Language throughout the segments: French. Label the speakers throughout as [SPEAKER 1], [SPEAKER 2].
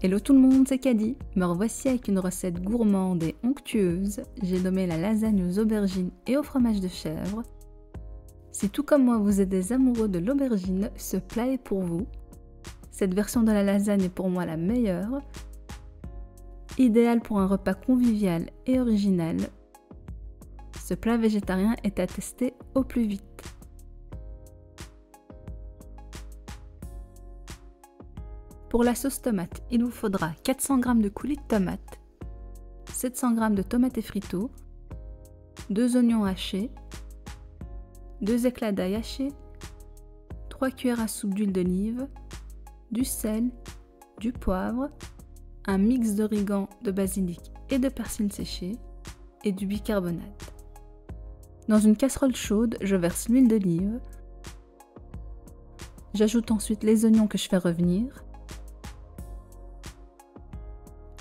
[SPEAKER 1] Hello tout le monde, c'est Caddy. Me revoici avec une recette gourmande et onctueuse. J'ai nommé la lasagne aux aubergines et au fromage de chèvre. Si tout comme moi vous êtes des amoureux de l'aubergine, ce plat est pour vous. Cette version de la lasagne est pour moi la meilleure. Idéal pour un repas convivial et original. Ce plat végétarien est à tester au plus vite. Pour la sauce tomate, il vous faudra 400 g de coulis de tomates, 700 g de tomates et frites, 2 oignons hachés, 2 éclats d'ail hachés, 3 cuillères à soupe d'huile d'olive, du sel, du poivre, un mix d'origan, de basilic et de persil séché et du bicarbonate. Dans une casserole chaude, je verse l'huile d'olive. J'ajoute ensuite les oignons que je fais revenir.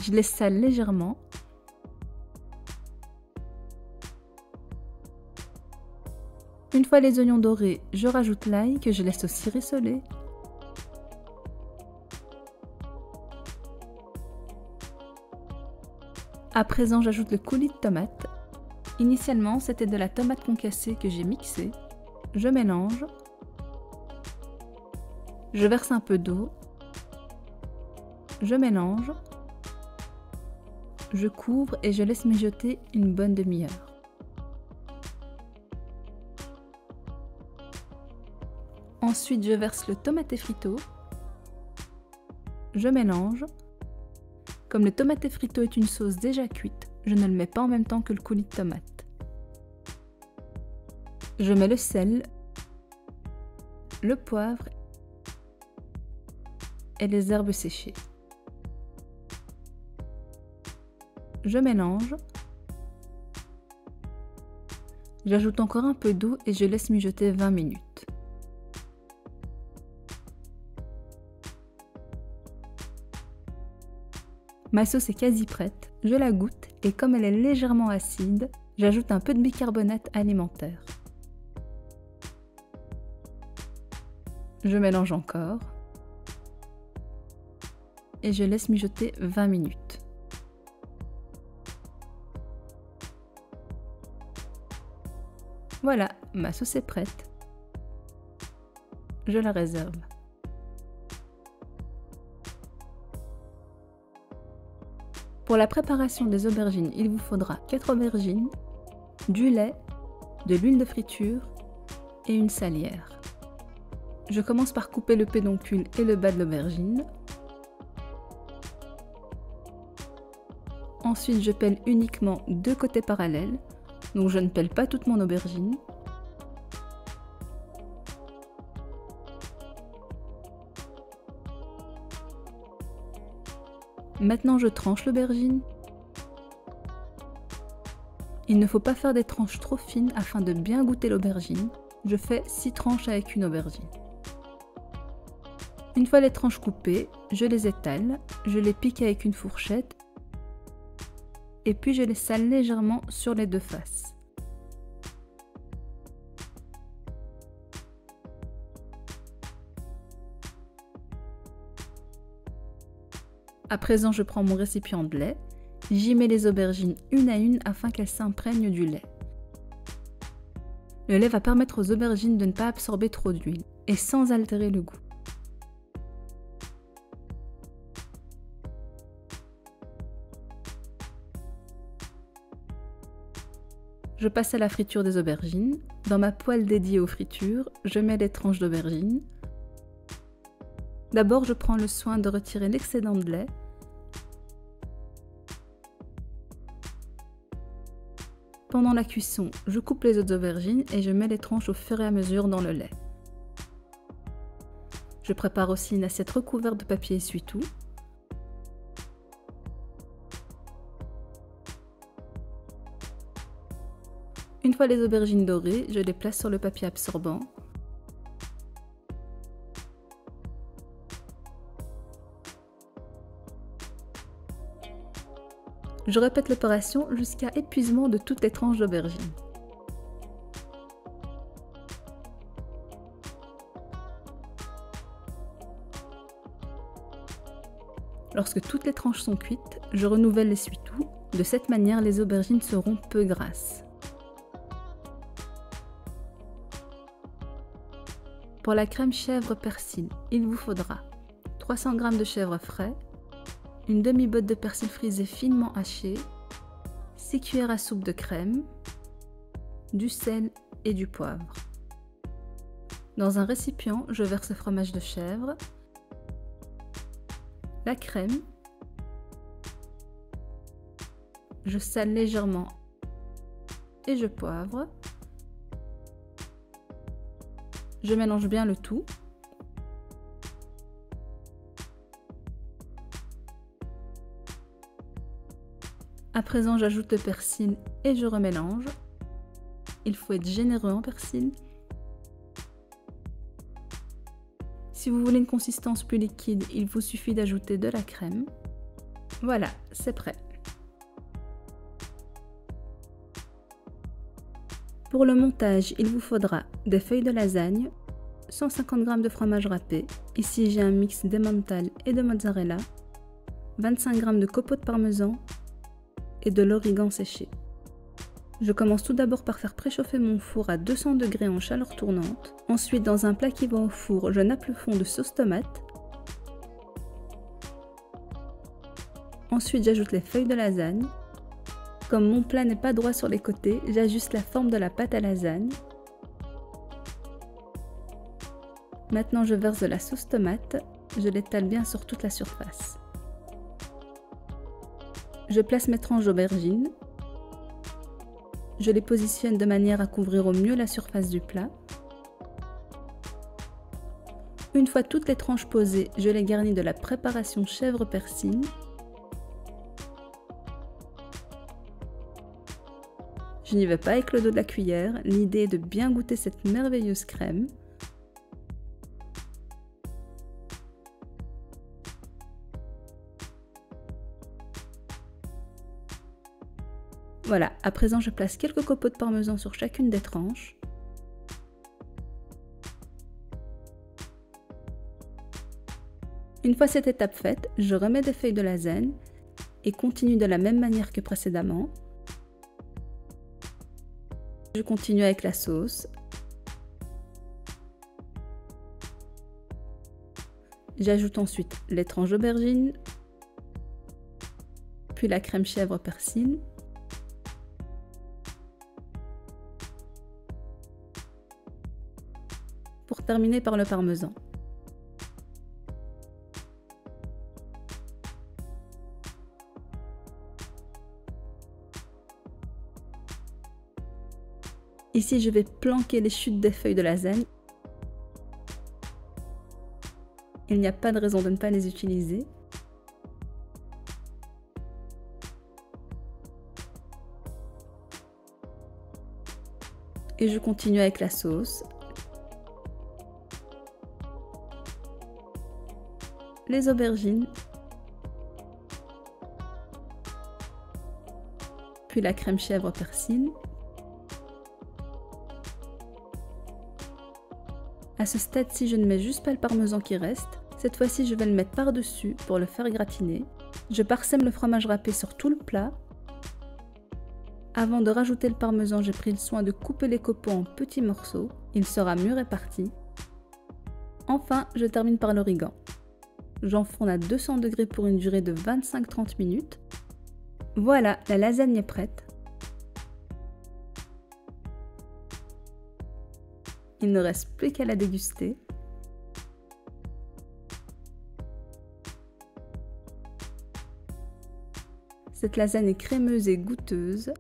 [SPEAKER 1] Je les sale légèrement. Une fois les oignons dorés, je rajoute l'ail que je laisse aussi rissoler. À présent, j'ajoute le coulis de tomate. Initialement, c'était de la tomate concassée que j'ai mixée. Je mélange. Je verse un peu d'eau. Je mélange. Je couvre et je laisse mijoter une bonne demi-heure. Ensuite, je verse le tomate frito. Je mélange. Comme le tomate frito est une sauce déjà cuite, je ne le mets pas en même temps que le coulis de tomate. Je mets le sel, le poivre et les herbes séchées. Je mélange. J'ajoute encore un peu d'eau et je laisse mijoter 20 minutes. Ma sauce est quasi prête, je la goûte et comme elle est légèrement acide, j'ajoute un peu de bicarbonate alimentaire. Je mélange encore et je laisse mijoter 20 minutes. Voilà, ma sauce est prête. Je la réserve. Pour la préparation des aubergines, il vous faudra 4 aubergines, du lait, de l'huile de friture et une salière. Je commence par couper le pédoncule et le bas de l'aubergine. Ensuite, je pèle uniquement 2 côtés parallèles, donc je ne pèle pas toute mon aubergine. Maintenant, je tranche l'aubergine. Il ne faut pas faire des tranches trop fines afin de bien goûter l'aubergine. Je fais 6 tranches avec une aubergine. Une fois les tranches coupées, je les étale, je les pique avec une fourchette et puis je les sale légèrement sur les deux faces. À présent, je prends mon récipient de lait, j'y mets les aubergines une à une afin qu'elles s'imprègnent du lait. Le lait va permettre aux aubergines de ne pas absorber trop d'huile et sans altérer le goût. Je passe à la friture des aubergines. Dans ma poêle dédiée aux fritures, je mets les tranches d'aubergines. D'abord, je prends le soin de retirer l'excédent de lait. Pendant la cuisson, je coupe les autres aubergines et je mets les tranches au fur et à mesure dans le lait. Je prépare aussi une assiette recouverte de papier essuie-tout. Une fois les aubergines dorées, je les place sur le papier absorbant. Je répète l'opération jusqu'à épuisement de toutes les tranches d'aubergines. Lorsque toutes les tranches sont cuites, je renouvelle l'essuie-tout. De cette manière, les aubergines seront peu grasses. Pour la crème chèvre persil, il vous faudra 300 g de chèvre frais, une demi-botte de persil frisé finement haché, 6 cuillères à soupe de crème, du sel et du poivre. Dans un récipient, je verse le fromage de chèvre, la crème, je sale légèrement et je poivre. Je mélange bien le tout. À présent, j'ajoute le persil et je remélange. Il faut être généreux en persil. Si vous voulez une consistance plus liquide, il vous suffit d'ajouter de la crème. Voilà, c'est prêt. Pour le montage, il vous faudra des feuilles de lasagne, 150 g de fromage râpé, ici j'ai un mix d'emmental et de mozzarella, 25 g de copeaux de parmesan et de l'origan séché. Je commence tout d'abord par faire préchauffer mon four à 200 degrés en chaleur tournante. Ensuite, dans un plat qui va au four, je nappe le fond de sauce tomate. Ensuite, j'ajoute les feuilles de lasagne. Comme mon plat n'est pas droit sur les côtés, j'ajuste la forme de la pâte à lasagne. Maintenant, je verse de la sauce tomate. Je l'étale bien sur toute la surface. Je place mes tranches d'aubergines. Je les positionne de manière à couvrir au mieux la surface du plat. Une fois toutes les tranches posées, je les garnis de la préparation chèvre persil. Je n'y vais pas avec le dos de la cuillère, l'idée est de bien goûter cette merveilleuse crème. Voilà, à présent je place quelques copeaux de parmesan sur chacune des tranches. Une fois cette étape faite, je remets des feuilles de lasagne et continue de la même manière que précédemment. Je continue avec la sauce. J'ajoute ensuite les tranches d'aubergine, puis la crème chèvre persil. Pour terminer par le parmesan. Ici, je vais planquer les chutes des feuilles de lasagne. Il n'y a pas de raison de ne pas les utiliser. Et je continue avec la sauce. Les aubergines. Puis la crème chèvre persil. À ce stade-ci, je ne mets juste pas le parmesan qui reste. Cette fois-ci, je vais le mettre par-dessus pour le faire gratiner. Je parsème le fromage râpé sur tout le plat. Avant de rajouter le parmesan, j'ai pris le soin de couper les copeaux en petits morceaux. Il sera mieux réparti. Enfin, je termine par l'origan. J'enfourne à 200 degrés pour une durée de 25-30 minutes. Voilà, la lasagne est prête. Il ne reste plus qu'à la déguster. Cette lasagne est crémeuse et goûteuse.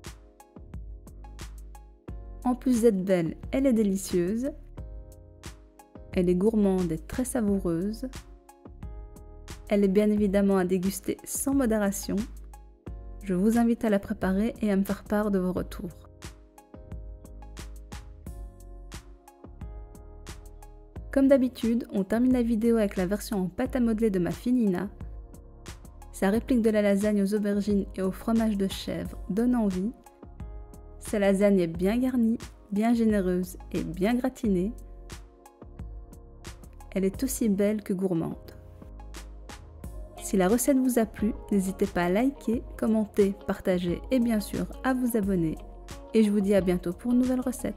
[SPEAKER 1] En plus d'être belle, elle est délicieuse. Elle est gourmande et très savoureuse. Elle est bien évidemment à déguster sans modération. Je vous invite à la préparer et à me faire part de vos retours. Comme d'habitude, on termine la vidéo avec la version en pâte à modeler de ma fille Nina. Sa réplique de la lasagne aux aubergines et au fromage de chèvre donne envie. Sa lasagne est bien garnie, bien généreuse et bien gratinée. Elle est aussi belle que gourmande. Si la recette vous a plu, n'hésitez pas à liker, commenter, partager et bien sûr à vous abonner. Et je vous dis à bientôt pour une nouvelle recette.